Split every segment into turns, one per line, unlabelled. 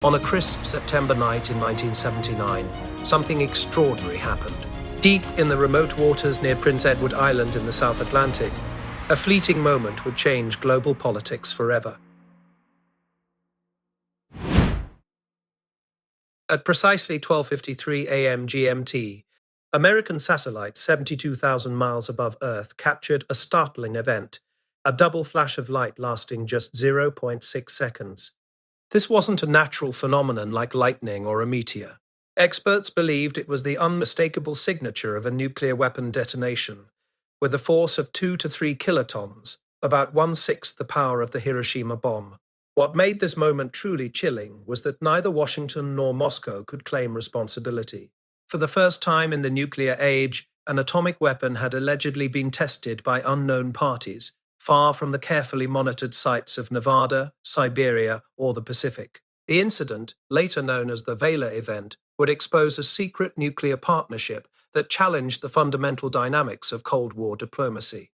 On a crisp September night in 1979, something extraordinary happened. Deep in the remote waters near Prince Edward Island in the South Atlantic, a fleeting moment would change global politics forever. At precisely 12:53 a.m. GMT, American satellites 72,000 miles above Earth captured a startling event, a double flash of light lasting just 0.6 seconds. This wasn't a natural phenomenon like lightning or a meteor. Experts believed it was the unmistakable signature of a nuclear weapon detonation, with a force of 2 to 3 kilotons, about one-sixth the power of the Hiroshima bomb. What made this moment truly chilling was that neither Washington nor Moscow could claim responsibility. For the first time in the nuclear age, an atomic weapon had allegedly been tested by unknown parties, far from the carefully monitored sites of Nevada, Siberia, or the Pacific. The incident, later known as the Vela event, would expose a secret nuclear partnership that challenged the fundamental dynamics of Cold War diplomacy.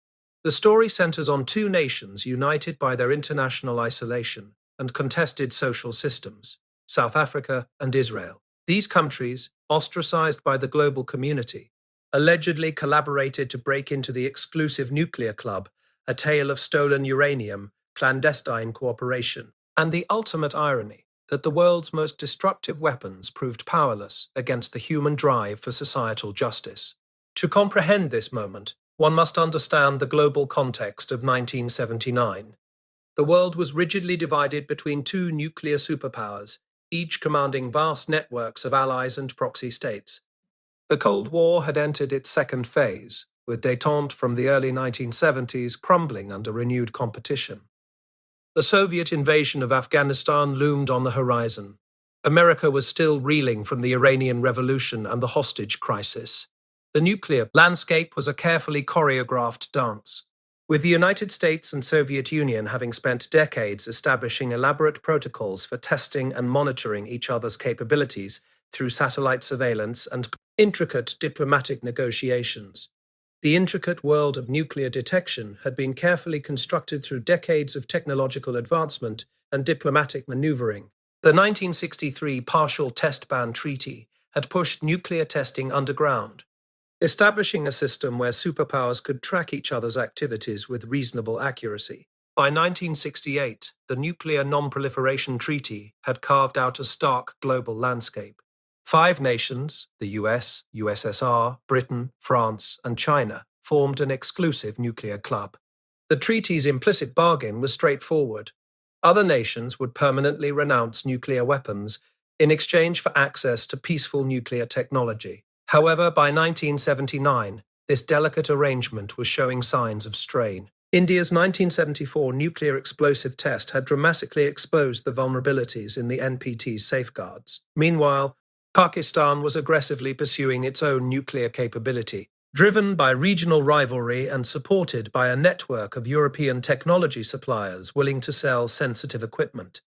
The story centers on two nations united by their international isolation and contested social systems, South Africa and Israel. These countries, ostracized by the global community, allegedly collaborated to break into the exclusive nuclear club, a tale of stolen uranium, clandestine cooperation, and the ultimate irony that the world's most destructive weapons proved powerless against the human drive for societal justice. To comprehend this moment, one must understand the global context of 1979. The world was rigidly divided between two nuclear superpowers, each commanding vast networks of allies and proxy states. The Cold War had entered its second phase, with détente from the early 1970s crumbling under renewed competition. The Soviet invasion of Afghanistan loomed on the horizon. America was still reeling from the Iranian Revolution and the hostage crisis. The nuclear landscape was a carefully choreographed dance, with the United States and Soviet Union having spent decades establishing elaborate protocols for testing and monitoring each other's capabilities through satellite surveillance and intricate diplomatic negotiations. The intricate world of nuclear detection had been carefully constructed through decades of technological advancement and diplomatic maneuvering. The 1963 Partial Test Ban Treaty had pushed nuclear testing underground, establishing a system where superpowers could track each other's activities with reasonable accuracy. By 1968, the Nuclear Non-Proliferation Treaty had carved out a stark global landscape. 5 nations, the US, USSR, Britain, France, and China, formed an exclusive nuclear club. The treaty's implicit bargain was straightforward. Other nations would permanently renounce nuclear weapons in exchange for access to peaceful nuclear technology. However, by 1979, this delicate arrangement was showing signs of strain. India's 1974 nuclear explosive test had dramatically exposed the vulnerabilities in the NPT's safeguards. Meanwhile, Pakistan was aggressively pursuing its own nuclear capability, driven by regional rivalry and supported by a network of European technology suppliers willing to sell sensitive equipment.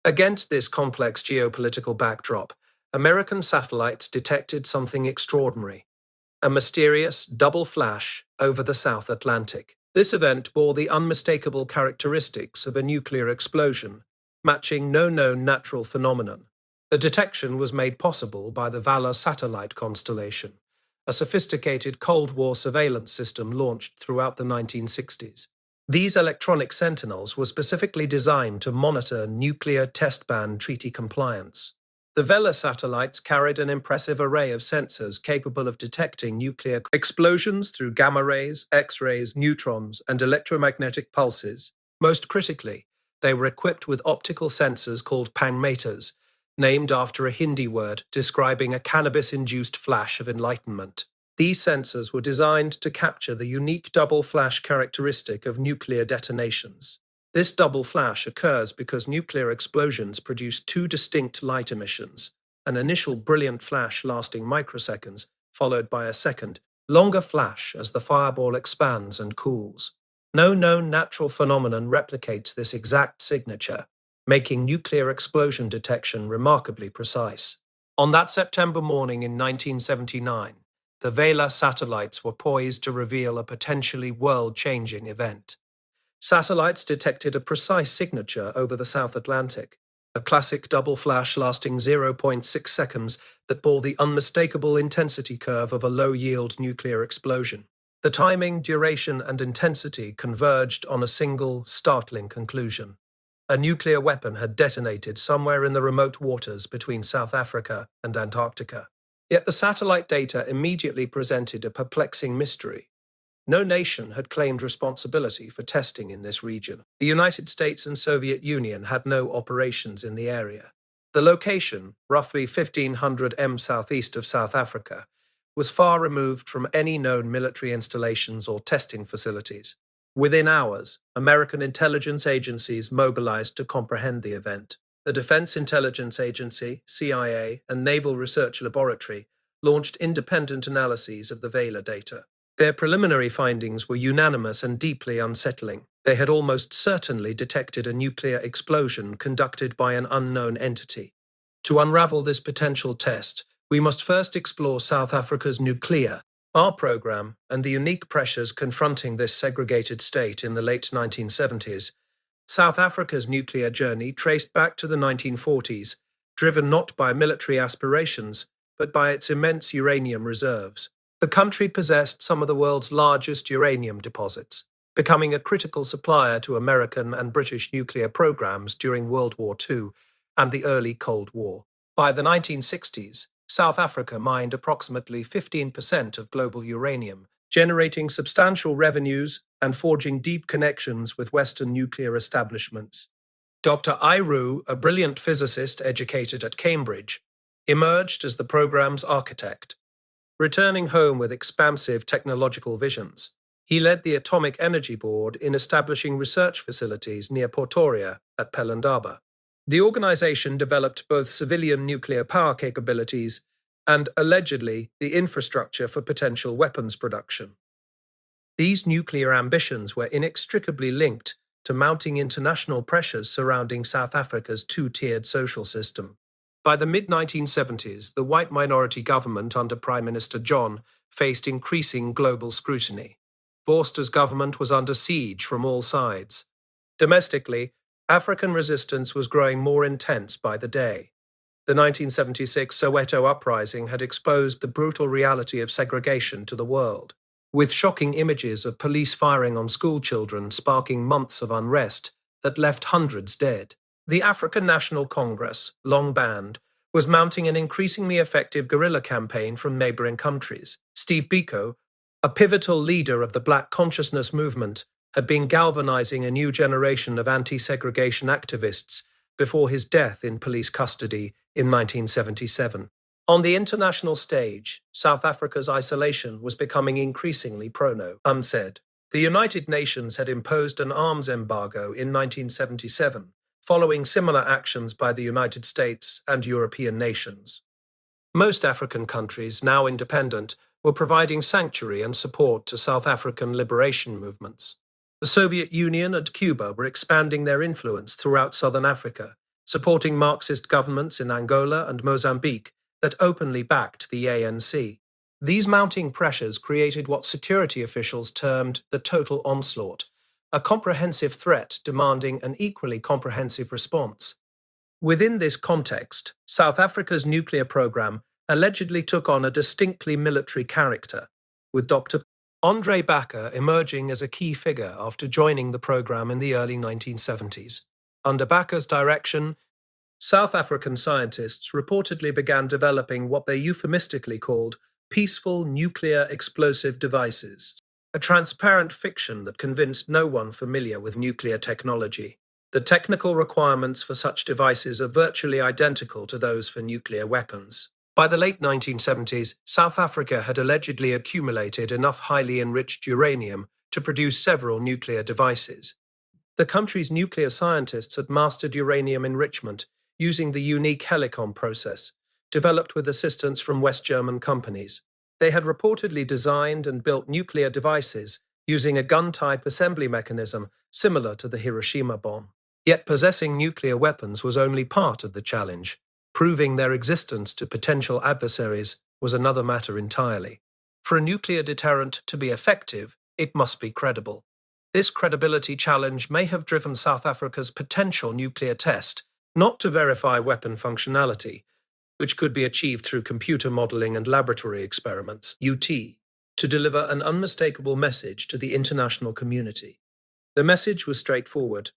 Against this complex geopolitical backdrop, American satellites detected something extraordinary, a mysterious double flash over the South Atlantic. This event bore the unmistakable characteristics of a nuclear explosion, matching no known natural phenomenon. The detection was made possible by the Vela satellite constellation, a sophisticated Cold War surveillance system launched throughout the 1960s. These electronic sentinels were specifically designed to monitor nuclear test ban treaty compliance. The Vela satellites carried an impressive array of sensors capable of detecting nuclear explosions through gamma rays, X-rays, neutrons, and electromagnetic pulses. Most critically, they were equipped with optical sensors called pangmators, named after a Hindi word describing a cannabis-induced flash of enlightenment. These sensors were designed to capture the unique double flash characteristic of nuclear detonations. This double flash occurs because nuclear explosions produce 2 distinct light emissions, an initial brilliant flash lasting microseconds, followed by a second, longer flash as the fireball expands and cools. No known natural phenomenon replicates this exact signature, making nuclear explosion detection remarkably precise. On that September morning in 1979, the Vela satellites were poised to reveal a potentially world-changing event. Satellites detected a precise signature over the South Atlantic, a classic double flash lasting 0.6 seconds that bore the unmistakable intensity curve of a low-yield nuclear explosion. The timing, duration, and intensity converged on a single, startling conclusion. A nuclear weapon had detonated somewhere in the remote waters between South Africa and Antarctica. Yet the satellite data immediately presented a perplexing mystery. No nation had claimed responsibility for testing in this region. The United States and Soviet Union had no operations in the area. The location, roughly 1500 m southeast of South Africa, was far removed from any known military installations or testing facilities. Within hours, American intelligence agencies mobilized to comprehend the event. The Defense Intelligence Agency, CIA, and Naval Research Laboratory launched independent analyses of the Vela data. Their preliminary findings were unanimous and deeply unsettling. They had almost certainly detected a nuclear explosion conducted by an unknown entity. To unravel this potential test, we must first explore South Africa's nuclear, our program, and the unique pressures confronting this segregated state in the late 1970s. South Africa's nuclear journey traced back to the 1940s, driven not by military aspirations, but by its immense uranium reserves. The country possessed some of the world's largest uranium deposits, becoming a critical supplier to American and British nuclear programs during World War II and the early Cold War. By the 1960s, South Africa mined approximately 15% of global uranium, generating substantial revenues and forging deep connections with Western nuclear establishments. Dr. Iru, a brilliant physicist educated at Cambridge, emerged as the program's architect. Returning home with expansive technological visions, he led the Atomic Energy Board in establishing research facilities near Pretoria at Pelindaba. The organization developed both civilian nuclear power capabilities and, allegedly, the infrastructure for potential weapons production. These nuclear ambitions were inextricably linked to mounting international pressures surrounding South Africa's two-tiered social system. By the mid-1970s, the white minority government under Prime Minister John faced increasing global scrutiny. Vorster's government was under siege from all sides. Domestically, African resistance was growing more intense by the day. The 1976 Soweto uprising had exposed the brutal reality of segregation to the world, with shocking images of police firing on schoolchildren sparking months of unrest that left hundreds dead. The African National Congress, long banned, was mounting an increasingly effective guerrilla campaign from neighboring countries. Steve Biko, a pivotal leader of the Black consciousness movement, had been galvanizing a new generation of anti-segregation activists before his death in police custody in 1977. On the international stage, South Africa's isolation was becoming increasingly unsaid. The United Nations had imposed an arms embargo in 1977, following similar actions by the United States and European nations. Most African countries, now independent, were providing sanctuary and support to South African liberation movements. The Soviet Union and Cuba were expanding their influence throughout southern Africa, supporting Marxist governments in Angola and Mozambique that openly backed the ANC. These mounting pressures created what security officials termed the total onslaught, a comprehensive threat demanding an equally comprehensive response. Within this context, South Africa's nuclear program allegedly took on a distinctly military character, with Dr. Andre Bakker emerging as a key figure after joining the program in the early 1970s. Under Bakker's direction, South African scientists reportedly began developing what they euphemistically called peaceful nuclear explosive devices, a transparent fiction that convinced no one familiar with nuclear technology. The technical requirements for such devices are virtually identical to those for nuclear weapons. By the late 1970s, South Africa had allegedly accumulated enough highly enriched uranium to produce several nuclear devices. The country's nuclear scientists had mastered uranium enrichment using the unique Helicon process, developed with assistance from West German companies. They had reportedly designed and built nuclear devices using a gun-type assembly mechanism similar to the Hiroshima bomb. Yet possessing nuclear weapons was only part of the challenge. Proving their existence to potential adversaries was another matter entirely. For a nuclear deterrent to be effective, it must be credible. This credibility challenge may have driven South Africa's potential nuclear test not to verify weapon functionality, which could be achieved through computer modeling and laboratory experiments, UT, to deliver an unmistakable message to the international community. The message was straightforward.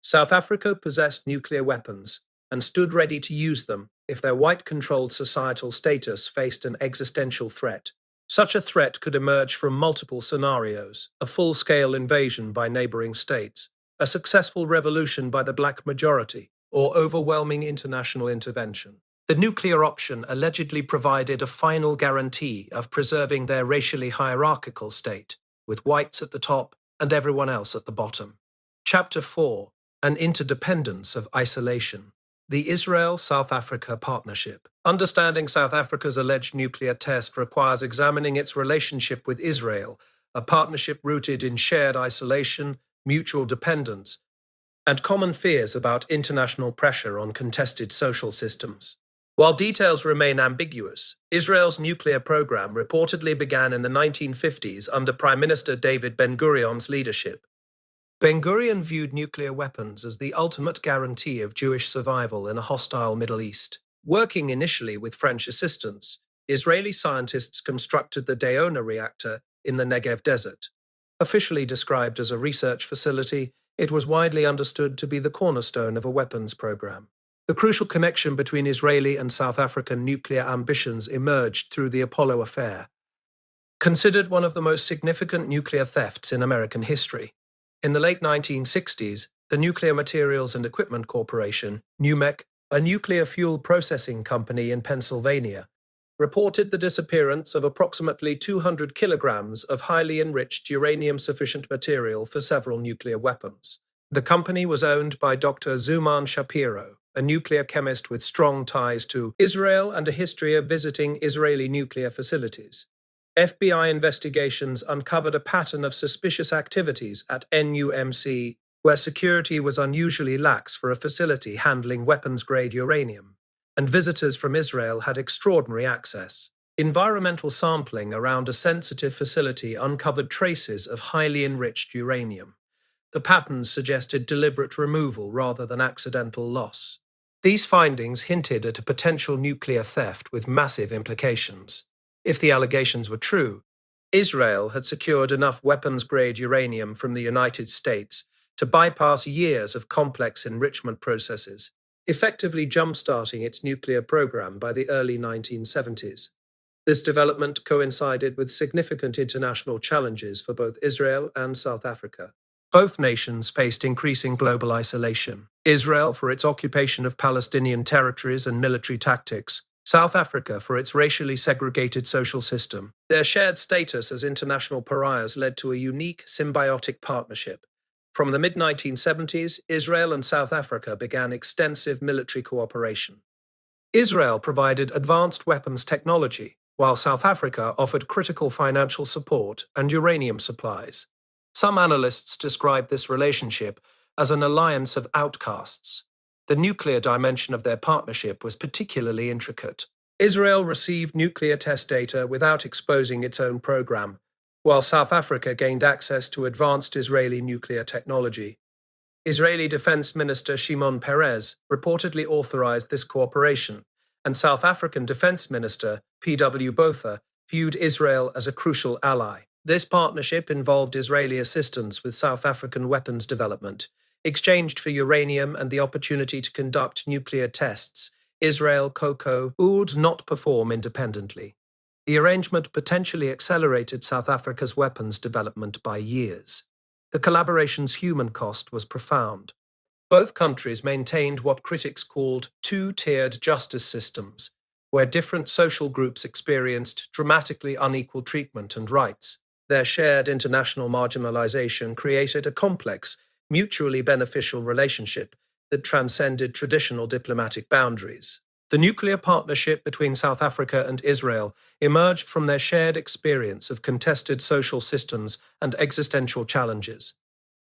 South Africa possessed nuclear weapons and stood ready to use them if their white-controlled societal status faced an existential threat. Such a threat could emerge from multiple scenarios: a full-scale invasion by neighboring states, a successful revolution by the black majority, or overwhelming international intervention. The nuclear option allegedly provided a final guarantee of preserving their racially hierarchical state, with whites at the top and everyone else at the bottom. Chapter 4: An Interdependence of Isolation. The Israel-South Africa Partnership. Understanding South Africa's alleged nuclear test requires examining its relationship with Israel, a partnership rooted in shared isolation, mutual dependence, and common fears about international pressure on contested social systems. While details remain ambiguous, Israel's nuclear program reportedly began in the 1950s under Prime Minister David Ben-Gurion's leadership. Ben-Gurion viewed nuclear weapons as the ultimate guarantee of Jewish survival in a hostile Middle East. Working initially with French assistance, Israeli scientists constructed the Deona reactor in the Negev desert. Officially described as a research facility, it was widely understood to be the cornerstone of a weapons program. The crucial connection between Israeli and South African nuclear ambitions emerged through the Apollo affair. Considered one of the most significant nuclear thefts in American history. In the late 1960s, the Nuclear Materials and Equipment Corporation, NUMEC, a nuclear fuel processing company in Pennsylvania, reported the disappearance of approximately 200 kilograms of highly enriched uranium-sufficient material for several nuclear weapons. The company was owned by Dr. Zuman Shapiro, a nuclear chemist with strong ties to Israel and a history of visiting Israeli nuclear facilities. FBI investigations uncovered a pattern of suspicious activities at NUMC, where security was unusually lax for a facility handling weapons-grade uranium, and visitors from Israel had extraordinary access. Environmental sampling around a sensitive facility uncovered traces of highly enriched uranium. The patterns suggested deliberate removal rather than accidental loss. These findings hinted at a potential nuclear theft with massive implications. If the allegations were true, Israel had secured enough weapons-grade uranium from the United States to bypass years of complex enrichment processes, effectively jump-starting its nuclear program by the early 1970s. This development coincided with significant international challenges for both Israel and South Africa. Both nations faced increasing global isolation. Israel for its occupation of Palestinian territories and military tactics, South Africa for its racially segregated social system. Their shared status as international pariahs led to a unique symbiotic partnership. From the mid-1970s, Israel and South Africa began extensive military cooperation. Israel provided advanced weapons technology, while South Africa offered critical financial support and uranium supplies. Some analysts describe this relationship as an alliance of outcasts. The nuclear dimension of their partnership was particularly intricate. Israel received nuclear test data without exposing its own program, while South Africa gained access to advanced Israeli nuclear technology. Israeli Defense Minister Shimon Peres reportedly authorized this cooperation, and South African Defense Minister P.W. Botha viewed Israel as a crucial ally. This partnership involved Israeli assistance with South African weapons development, exchanged for uranium and the opportunity to conduct nuclear tests. Israel, COCO, would not perform independently. The arrangement potentially accelerated South Africa's weapons development by years. The collaboration's human cost was profound. Both countries maintained what critics called two-tiered justice systems, where different social groups experienced dramatically unequal treatment and rights. Their shared international marginalization created a complex, mutually beneficial relationship that transcended traditional diplomatic boundaries. The nuclear partnership between South Africa and Israel emerged from their shared experience of contested social systems and existential challenges.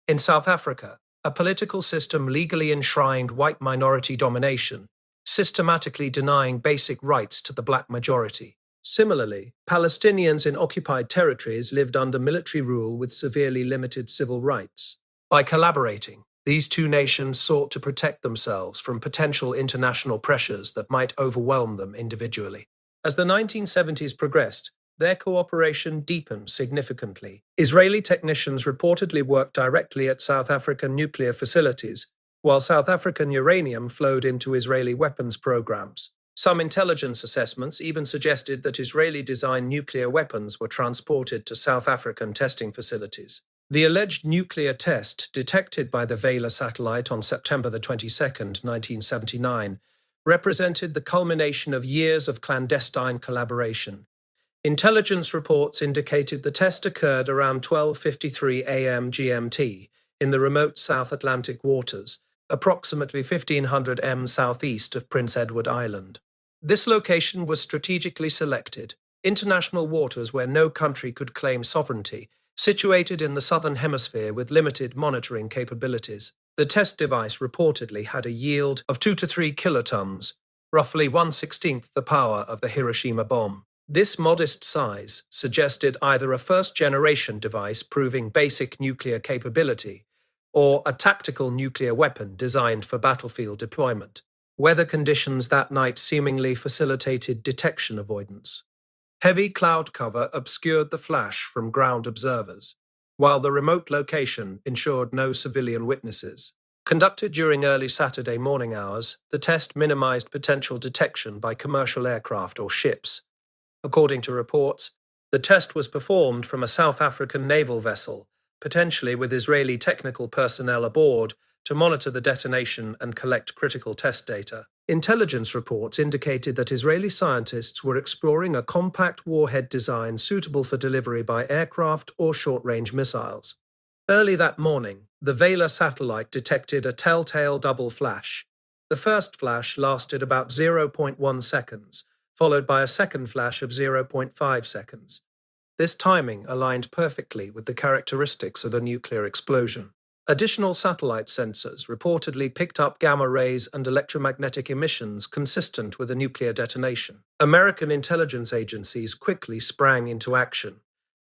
In South Africa, a political system legally enshrined white minority domination, systematically denying basic rights to the black majority. Similarly, Palestinians in occupied territories lived under military rule with severely limited civil rights. By collaborating, These two nations sought to protect themselves from potential international pressures that might overwhelm them individually. As the 1970s progressed, their cooperation deepened significantly. Israeli technicians reportedly worked directly at South African nuclear facilities, while South African uranium flowed into Israeli weapons programs. Some intelligence assessments even suggested that Israeli-designed nuclear weapons were transported to South African testing facilities. The alleged nuclear test, detected by the Vela satellite on September the 22nd, 1979, represented the culmination of years of clandestine collaboration. Intelligence reports indicated the test occurred around 12:53 a.m. GMT in the remote South Atlantic waters, approximately 1500 m southeast of Prince Edward Island. This location was strategically selected, international waters where no country could claim sovereignty, situated in the southern hemisphere with limited monitoring capabilities. The test device reportedly had a yield of 2 to 3 kilotons, roughly 1/16 the power of the Hiroshima bomb. This modest size suggested either a first-generation device proving basic nuclear capability or a tactical nuclear weapon designed for battlefield deployment. Weather conditions that night seemingly facilitated detection avoidance. Heavy cloud cover obscured the flash from ground observers, while the remote location ensured no civilian witnesses. Conducted during early Saturday morning hours, the test minimized potential detection by commercial aircraft or ships. According to reports, the test was performed from a South African naval vessel, potentially with Israeli technical personnel aboard, to monitor the detonation and collect critical test data. Intelligence reports indicated that Israeli scientists were exploring a compact warhead design suitable for delivery by aircraft or short-range missiles. Early that morning, the Vela satellite detected a telltale double flash. The first flash lasted about 0.1 seconds, followed by a second flash of 0.5 seconds. This timing aligned perfectly with the characteristics of a nuclear explosion. Additional satellite sensors reportedly picked up gamma rays and electromagnetic emissions consistent with a nuclear detonation. American intelligence agencies quickly sprang into action.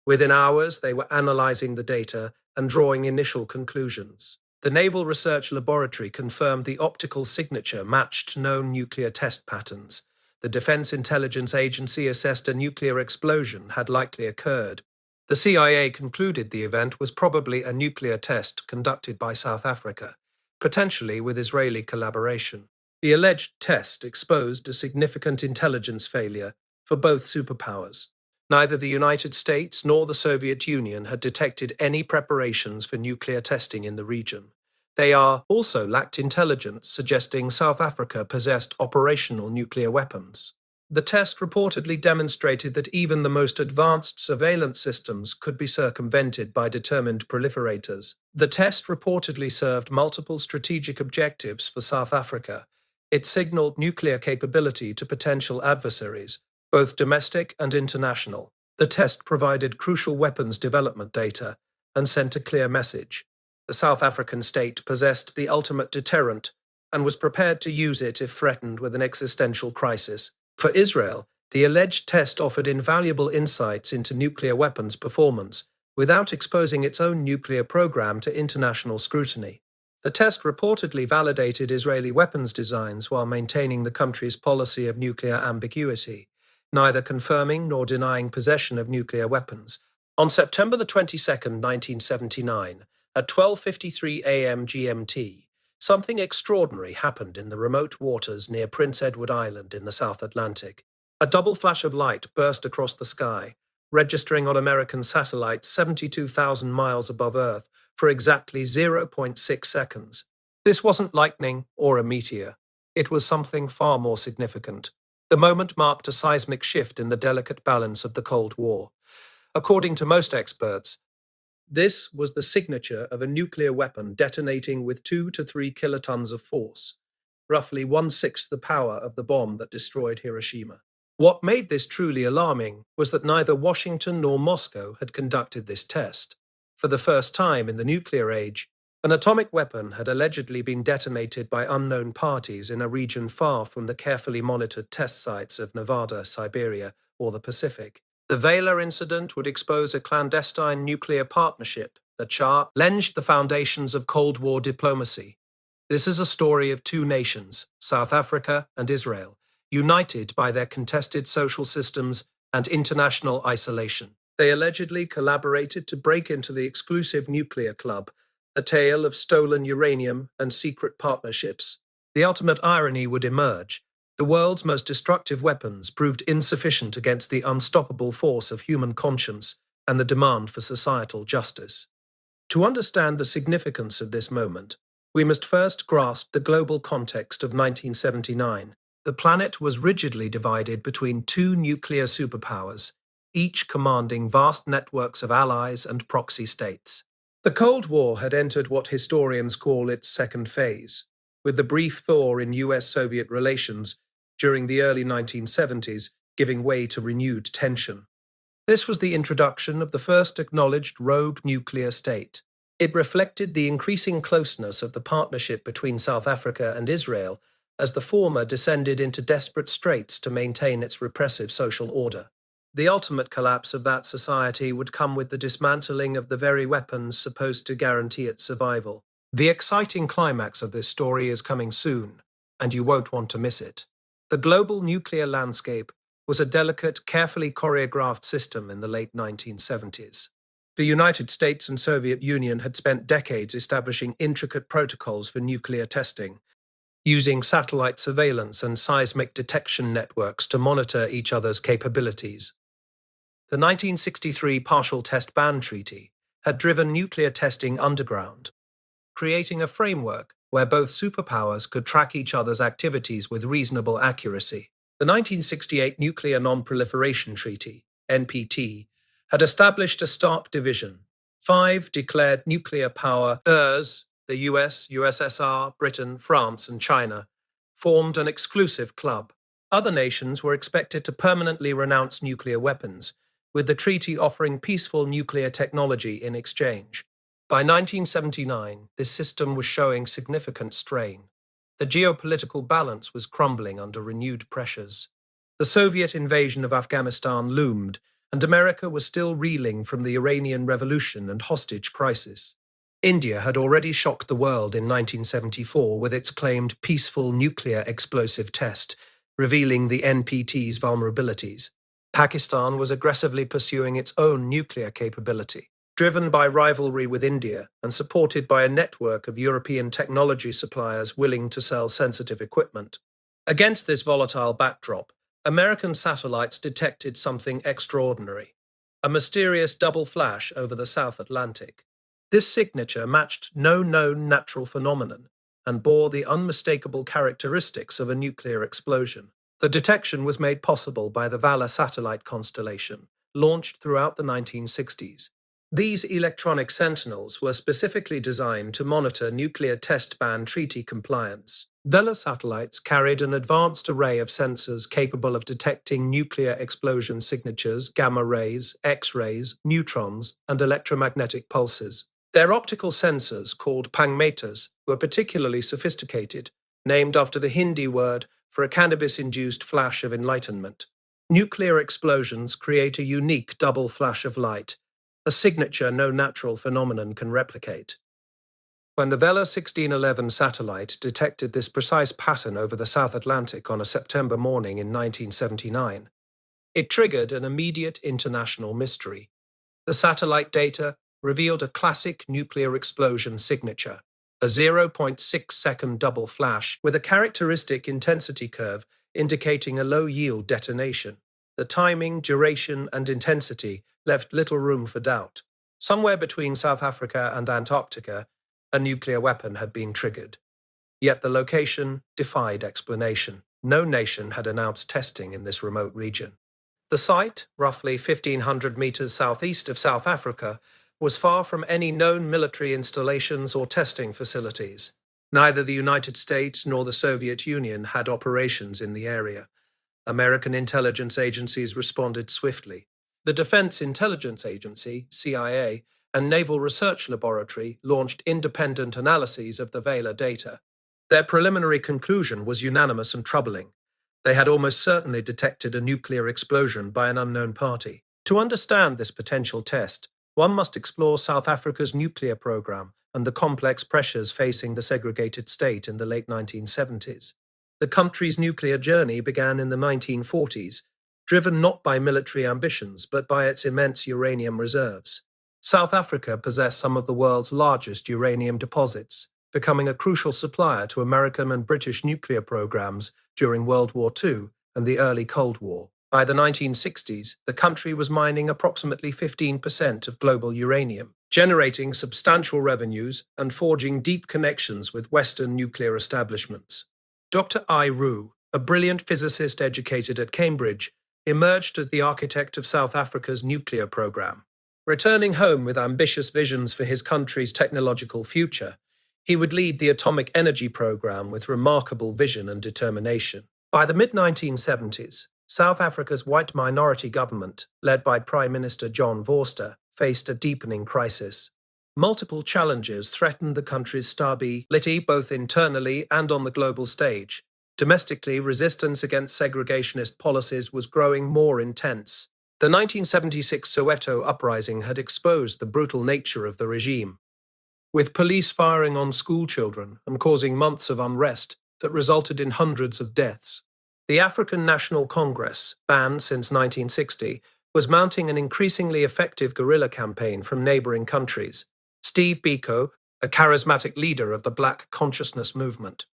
Within hours, they were analyzing the data and drawing initial conclusions. The Naval Research Laboratory confirmed the optical signature matched known nuclear test patterns. The Defense Intelligence Agency assessed a nuclear explosion had likely occurred. The CIA concluded the event was probably a nuclear test conducted by South Africa, potentially with Israeli collaboration. The alleged test exposed a significant intelligence failure for both superpowers. Neither the United States nor the Soviet Union had detected any preparations for nuclear testing in the region. They also lacked intelligence suggesting South Africa possessed operational nuclear weapons. The test reportedly demonstrated that even the most advanced surveillance systems could be circumvented by determined proliferators. The test reportedly served multiple strategic objectives for South Africa. It signaled nuclear capability to potential adversaries, both domestic and international. The test provided crucial weapons development data and sent a clear message. The South African state possessed the ultimate deterrent and was prepared to use it if threatened with an existential crisis. For Israel, the alleged test offered invaluable insights into nuclear weapons performance without exposing its own nuclear program to international scrutiny. The test reportedly validated Israeli weapons designs while maintaining the country's policy of nuclear ambiguity, neither confirming nor denying possession of nuclear weapons. On September the 22nd, 1979, at 12:53 a.m. GMT, something extraordinary happened in the remote waters near Prince Edward Island in the South Atlantic. A double flash of light burst across the sky, registering on American satellites 72,000 miles above Earth for exactly 0.6 seconds. This wasn't lightning or a meteor. It was something far more significant. The moment marked a seismic shift in the delicate balance of the Cold War. According to most experts, this was the signature of a nuclear weapon detonating with 2 to 3 kilotons of force, roughly 1/6 the power of the bomb that destroyed Hiroshima. What made this truly alarming was that neither Washington nor Moscow had conducted this test. For the first time in the nuclear age, an atomic weapon had allegedly been detonated by unknown parties in a region far from the carefully monitored test sites of Nevada, Siberia, or the Pacific. The Vela incident would expose a clandestine nuclear partnership the chart, lengthened the foundations of Cold War diplomacy. This is a story of two nations, South Africa and Israel, united by their contested social systems and international isolation. They allegedly collaborated to break into the exclusive nuclear club, a tale of stolen uranium and secret partnerships. The ultimate irony would emerge. The world's most destructive weapons proved insufficient against the unstoppable force of human conscience and the demand for societal justice. To understand the significance of this moment, we must first grasp the global context of 1979. The planet was rigidly divided between two nuclear superpowers, each commanding vast networks of allies and proxy states. The Cold War had entered what historians call its second phase, with the brief thaw in US-Soviet relations during the early 1970s giving way to renewed tension. This was the introduction of the first acknowledged rogue nuclear state. It reflected the increasing closeness of the partnership between South Africa and Israel as the former descended into desperate straits to maintain its repressive social order. The ultimate collapse of that society would come with the dismantling of the very weapons supposed to guarantee its survival. The exciting climax of this story is coming soon, and you won't want to miss it. The global nuclear landscape was a delicate, carefully choreographed system in the late 1970s. The United States and Soviet Union had spent decades establishing intricate protocols for nuclear testing, using satellite surveillance and seismic detection networks to monitor each other's capabilities. The 1963 Partial Test Ban Treaty had driven nuclear testing underground, creating a framework where both superpowers could track each other's activities with reasonable accuracy. The 1968 Nuclear Non-Proliferation Treaty, NPT, had established a stark division. 5 declared nuclear powers, the US, USSR, Britain, France, and China, formed an exclusive club. Other nations were expected to permanently renounce nuclear weapons, with the treaty offering peaceful nuclear technology in exchange. By 1979, this system was showing significant strain. The geopolitical balance was crumbling under renewed pressures. The Soviet invasion of Afghanistan loomed, and America was still reeling from the Iranian Revolution and hostage crisis. India had already shocked the world in 1974 with its claimed peaceful nuclear explosive test, revealing the NPT's vulnerabilities. Pakistan was aggressively pursuing its own nuclear capability, driven by rivalry with India and supported by a network of European technology suppliers willing to sell sensitive equipment. Against this volatile backdrop, American satellites detected something extraordinary: a mysterious double flash over the South Atlantic. This signature matched no known natural phenomenon and bore the unmistakable characteristics of a nuclear explosion. The detection was made possible by the Vela satellite constellation, launched throughout the 1960s. These electronic sentinels were specifically designed to monitor nuclear test ban treaty compliance. Vela satellites carried an advanced array of sensors capable of detecting nuclear explosion signatures, gamma rays, X-rays, neutrons, and electromagnetic pulses. Their optical sensors, called pangmeters, were particularly sophisticated, named after the Hindi word for a cannabis-induced flash of enlightenment. Nuclear explosions create a unique double flash of light, a signature no natural phenomenon can replicate. When the Vela 1611 satellite detected this precise pattern over the South Atlantic on a September morning in 1979, it triggered an immediate international mystery. The satellite data revealed a classic nuclear explosion signature, a 0.6-second double flash with a characteristic intensity curve indicating a low-yield detonation. The timing, duration, and intensity left little room for doubt. Somewhere between South Africa and Antarctica, a nuclear weapon had been triggered. Yet the location defied explanation. No nation had announced testing in this remote region. The site, roughly 1,500 meters southeast of South Africa, was far from any known military installations or testing facilities. Neither the United States nor the Soviet Union had operations in the area. American intelligence agencies responded swiftly. The Defense Intelligence Agency, CIA, and Naval Research Laboratory launched independent analyses of the Vela data. Their preliminary conclusion was unanimous and troubling. They had almost certainly detected a nuclear explosion by an unknown party. To understand this potential test, one must explore South Africa's nuclear program and the complex pressures facing the segregated state in the late 1970s. The country's nuclear journey began in the 1940s, driven not by military ambitions but by its immense uranium reserves. South Africa possessed some of the world's largest uranium deposits, becoming a crucial supplier to American and British nuclear programs during World War II and the early Cold War. By the 1960s, the country was mining approximately 15% of global uranium, generating substantial revenues and forging deep connections with Western nuclear establishments. Dr. I. Roux, a brilliant physicist educated at Cambridge, emerged as the architect of South Africa's nuclear program. Returning home with ambitious visions for his country's technological future, he would lead the atomic energy program with remarkable vision and determination. By the mid-1970s, South Africa's white minority government, led by Prime Minister John Vorster, faced a deepening crisis. Multiple challenges threatened the country's stability both internally and on the global stage. Domestically, resistance against segregationist policies was growing more intense. The 1976 Soweto uprising had exposed the brutal nature of the regime, with police firing on school children and causing months of unrest that resulted in hundreds of deaths. The African National Congress, banned since 1960, was mounting an increasingly effective guerrilla campaign from neighboring countries. Steve Biko, a charismatic leader of the Black consciousness movement,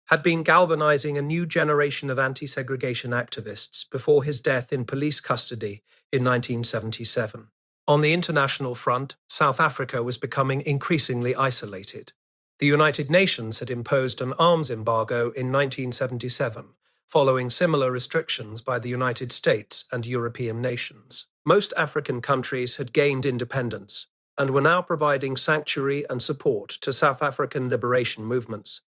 had been galvanizing a new generation of anti-segregation activists before his death in police custody in 1977. On the international front, South Africa was becoming increasingly isolated. The United Nations had imposed an arms embargo in 1977, following similar restrictions by the United States and European nations. Most African countries had gained independence and were now providing sanctuary and support to South African liberation movements.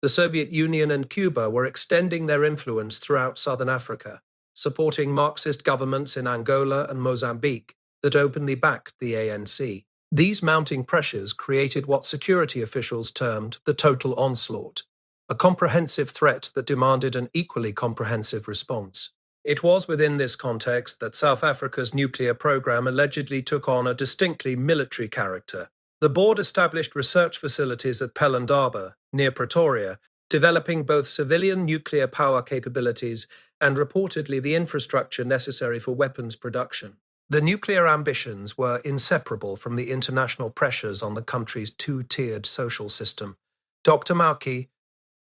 The Soviet Union and Cuba were extending their influence throughout southern Africa, supporting Marxist governments in Angola and Mozambique that openly backed the ANC. These mounting pressures created what security officials termed the total onslaught, a comprehensive threat that demanded an equally comprehensive response. It was within this context that South Africa's nuclear program allegedly took on a distinctly military character. The board established research facilities at Pelindaba, near Pretoria, developing both civilian nuclear power capabilities and reportedly the infrastructure necessary for weapons production. The nuclear ambitions were inseparable from the international pressures on the country's two-tiered social system. Dr. Mauki,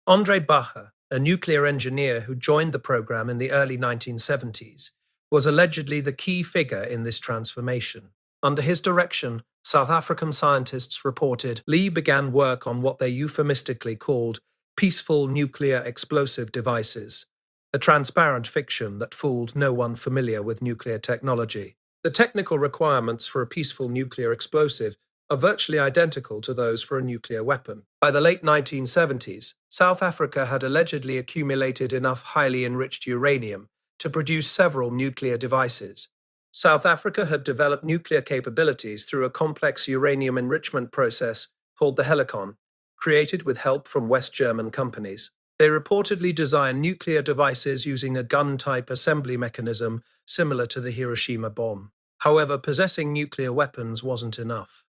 André Bacher, a nuclear engineer who joined the program in the early 1970s, was allegedly the key figure in this transformation. Under his direction, South African scientists reported Lee began work on what they euphemistically called peaceful nuclear explosive devices, a transparent fiction that fooled no one familiar with nuclear technology. The technical requirements for a peaceful nuclear explosive are virtually identical to those for a nuclear weapon. By the late 1970s, South Africa had allegedly accumulated enough highly enriched uranium to produce several nuclear devices. South Africa had developed nuclear capabilities through a complex uranium enrichment process called the Helicon, created with help from West German companies. They reportedly designed nuclear devices using a gun-type assembly mechanism similar to the Hiroshima bomb. However, possessing nuclear weapons wasn't enough.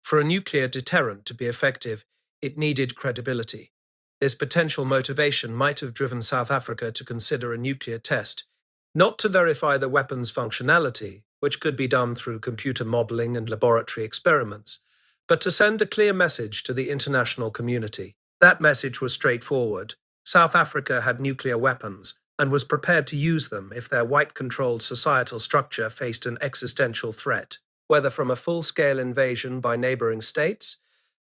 For a nuclear deterrent to be effective, it needed credibility. This potential motivation might have driven South Africa to consider a nuclear test, not to verify the weapon's functionality, which could be done through computer modeling and laboratory experiments, but to send a clear message to the international community. That message was straightforward. South Africa had nuclear weapons and was prepared to use them if their white-controlled societal structure faced an existential threat, whether from a full-scale invasion by neighboring states,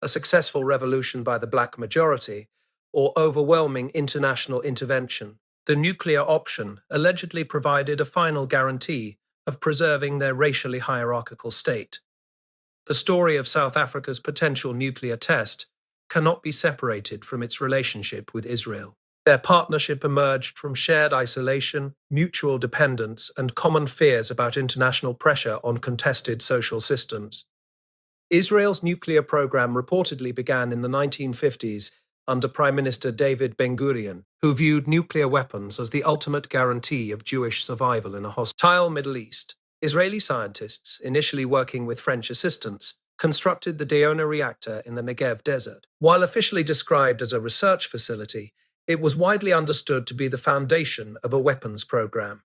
a successful revolution by the black majority, or overwhelming international intervention. The nuclear option allegedly provided a final guarantee of preserving their racially hierarchical state. The story of South Africa's potential nuclear test cannot be separated from its relationship with Israel. Their partnership emerged from shared isolation, mutual dependence, and common fears about international pressure on contested social systems. Israel's nuclear program reportedly began in the 1950s under Prime Minister David Ben-Gurion, who viewed nuclear weapons as the ultimate guarantee of Jewish survival in a hostile Middle East. Israeli scientists, initially working with French assistants, constructed the Deona reactor in the Negev desert. While officially described as a research facility, it was widely understood to be the foundation of a weapons program.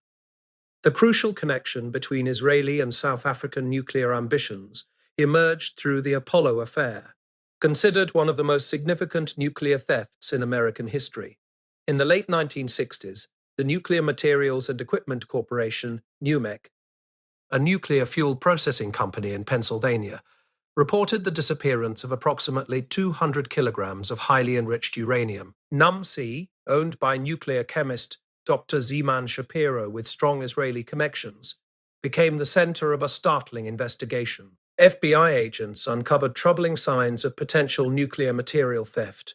The crucial connection between Israeli and South African nuclear ambitions emerged through the Apollo affair, considered one of the most significant nuclear thefts in American history. In the late 1960s, the Nuclear Materials and Equipment Corporation, NUMEC, a nuclear fuel processing company in Pennsylvania, reported the disappearance of approximately 200 kilograms of highly enriched uranium. NUMC, owned by nuclear chemist Dr. Zeman Shapiro with strong Israeli connections, became the center of a startling investigation. FBI agents uncovered troubling signs of potential nuclear material theft.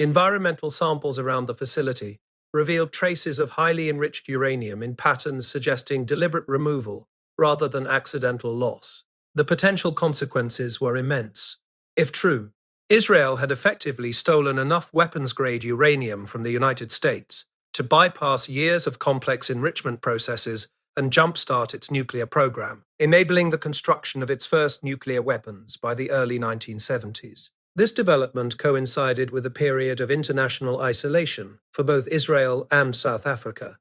Environmental samples around the facility revealed traces of highly enriched uranium in patterns suggesting deliberate removal rather than accidental loss. The potential consequences were immense. If true, Israel had effectively stolen enough weapons-grade uranium from the United States to bypass years of complex enrichment processes and jumpstart its nuclear program, enabling the construction of its first nuclear weapons by the early 1970s. This development coincided with a period of international isolation for both Israel and South Africa.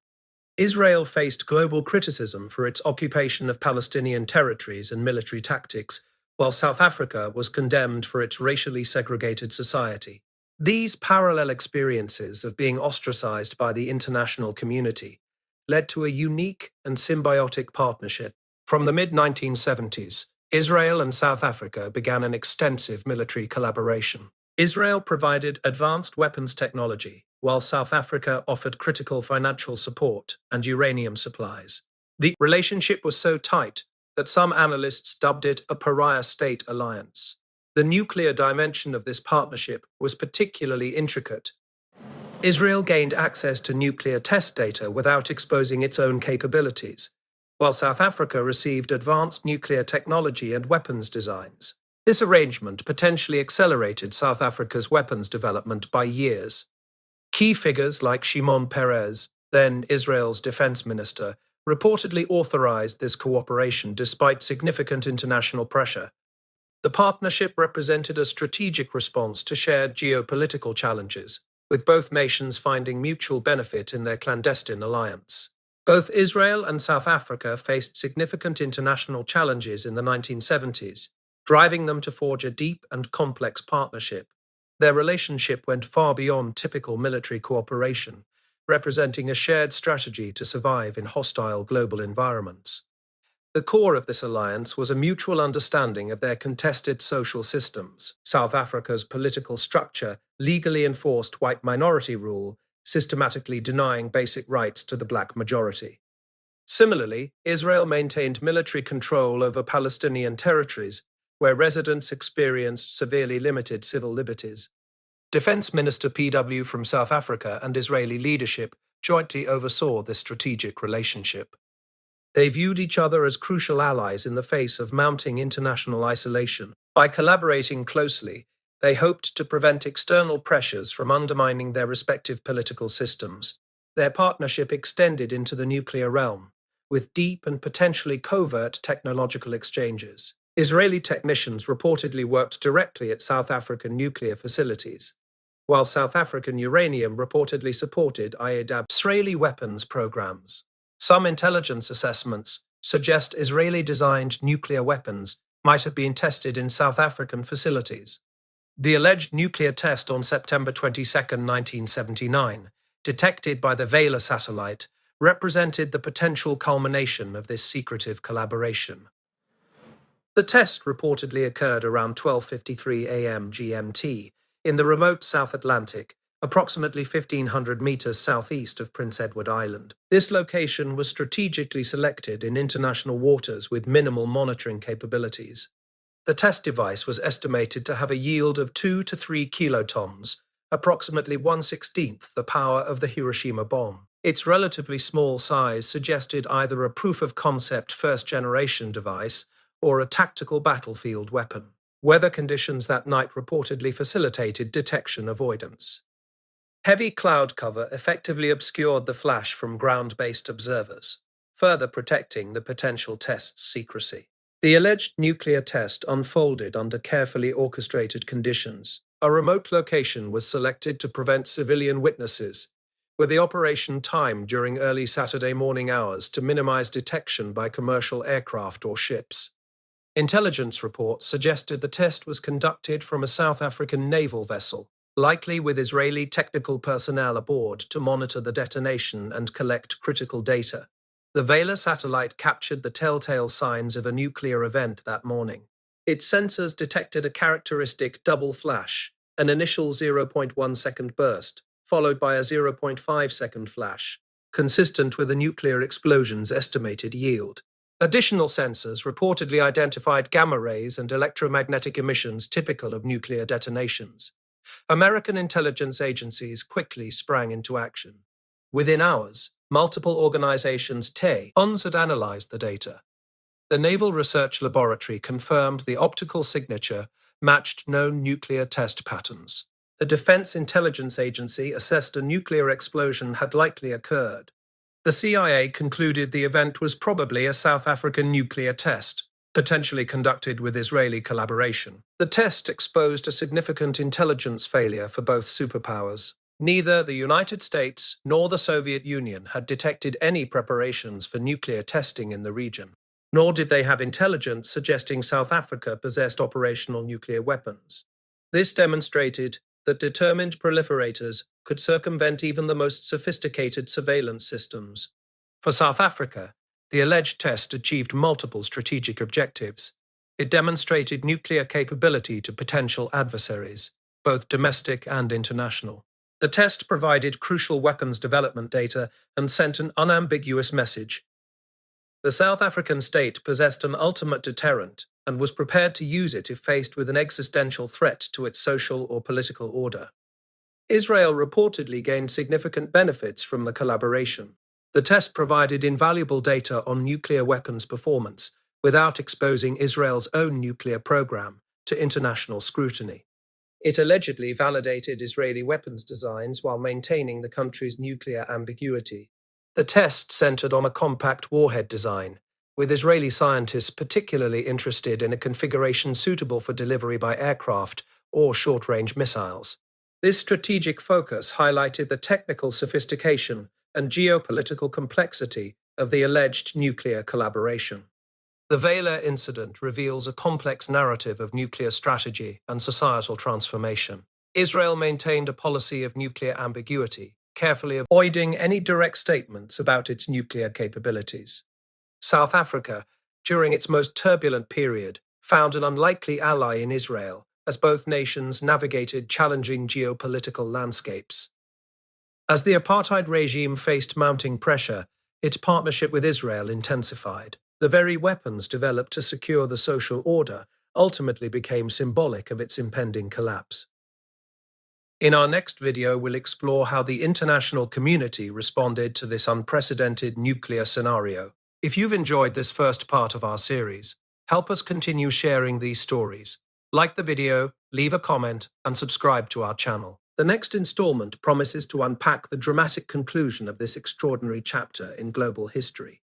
Israel faced global criticism for its occupation of Palestinian territories and military tactics, while South Africa was condemned for its racially segregated society. These parallel experiences of being ostracized by the international community led to a unique and symbiotic partnership. From the mid-1970s, Israel and South Africa began an extensive military collaboration. Israel provided advanced weapons technology, while South Africa offered critical financial support and uranium supplies. The relationship was so tight that some analysts dubbed it a pariah state alliance. The nuclear dimension of this partnership was particularly intricate. Israel gained access to nuclear test data without exposing its own capabilities, while South Africa received advanced nuclear technology and weapons designs. This arrangement potentially accelerated South Africa's weapons development by years. Key figures like Shimon Peres, then Israel's defense minister, reportedly authorized this cooperation despite significant international pressure. The partnership represented a strategic response to shared geopolitical challenges, with both nations finding mutual benefit in their clandestine alliance. Both Israel and South Africa faced significant international challenges in the 1970s, driving them to forge a deep and complex partnership. Their relationship went far beyond typical military cooperation, representing a shared strategy to survive in hostile global environments. The core of this alliance was a mutual understanding of their contested social systems. South Africa's political structure legally enforced white minority rule, systematically denying basic rights to the black majority. Similarly, Israel maintained military control over Palestinian territories, where residents experienced severely limited civil liberties. Defense Minister P.W. from South Africa and Israeli leadership jointly oversaw this strategic relationship. They viewed each other as crucial allies in the face of mounting international isolation. By collaborating closely, they hoped to prevent external pressures from undermining their respective political systems. Their partnership extended into the nuclear realm, with deep and potentially covert technological exchanges. Israeli technicians reportedly worked directly at South African nuclear facilities, while South African uranium reportedly supported IADAB's Israeli weapons programs. Some intelligence assessments suggest Israeli-designed nuclear weapons might have been tested in South African facilities. The alleged nuclear test on September 22, 1979, detected by the Vela satellite, represented the potential culmination of this secretive collaboration. The test reportedly occurred around 12:53 a.m. GMT in the remote South Atlantic, approximately 1,500 meters southeast of Prince Edward Island. This location was strategically selected in international waters with minimal monitoring capabilities. The test device was estimated to have a yield of 2 to 3 kilotons, approximately 1/16 the power of the Hiroshima bomb. Its relatively small size suggested either a proof-of-concept first-generation device or a tactical battlefield weapon. Weather conditions that night reportedly facilitated detection avoidance. Heavy cloud cover effectively obscured the flash from ground-based observers. further protecting the potential test's secrecy. The alleged nuclear test unfolded under carefully orchestrated conditions. A remote location was selected to prevent civilian witnesses, with the operation timed during early Saturday morning hours to minimize detection by commercial aircraft or ships. Intelligence reports suggested the test was conducted from a South African naval vessel, likely with Israeli technical personnel aboard to monitor the detonation and collect critical data. The Vela satellite captured the telltale signs of a nuclear event that morning. Its sensors detected a characteristic double flash, an initial 0.1 second burst, followed by a 0.5 second flash, consistent with a nuclear explosion's estimated yield. Additional sensors reportedly identified gamma rays and electromagnetic emissions typical of nuclear detonations. American intelligence agencies quickly sprang into action. Within hours, multiple organizations had analyzed the data. The Naval Research Laboratory confirmed the optical signature matched known nuclear test patterns. The Defense Intelligence Agency assessed a nuclear explosion had likely occurred. The CIA concluded the event was probably a South African nuclear test, potentially conducted with Israeli collaboration. The test exposed a significant intelligence failure for both superpowers. Neither the United States nor the Soviet Union had detected any preparations for nuclear testing in the region, nor did they have intelligence suggesting South Africa possessed operational nuclear weapons. This demonstrated that determined proliferators could circumvent even the most sophisticated surveillance systems. For South Africa, the alleged test achieved multiple strategic objectives. It demonstrated nuclear capability to potential adversaries, both domestic and international. The test provided crucial weapons development data and sent an unambiguous message. The South African state possessed an ultimate deterrent and was prepared to use it if faced with an existential threat to its social or political order. Israel reportedly gained significant benefits from the collaboration. The test provided invaluable data on nuclear weapons performance without exposing Israel's own nuclear program to international scrutiny. It allegedly validated Israeli weapons designs while maintaining the country's nuclear ambiguity. The test centered on a compact warhead design, with Israeli scientists particularly interested in a configuration suitable for delivery by aircraft or short-range missiles. This strategic focus highlighted the technical sophistication and geopolitical complexity of the alleged nuclear collaboration. The Vela incident reveals a complex narrative of nuclear strategy and societal transformation. Israel maintained a policy of nuclear ambiguity, carefully avoiding any direct statements about its nuclear capabilities. South Africa, during its most turbulent period, found an unlikely ally in Israel, as both nations navigated challenging geopolitical landscapes. As the apartheid regime faced mounting pressure, its partnership with Israel intensified. The very weapons developed to secure the social order ultimately became symbolic of its impending collapse. In our next video, we'll explore how the international community responded to this unprecedented nuclear scenario. If you've enjoyed this first part of our series, help us continue sharing these stories. Like the video, leave a comment, and subscribe to our channel. The next installment promises to unpack the dramatic conclusion of this extraordinary chapter in global history.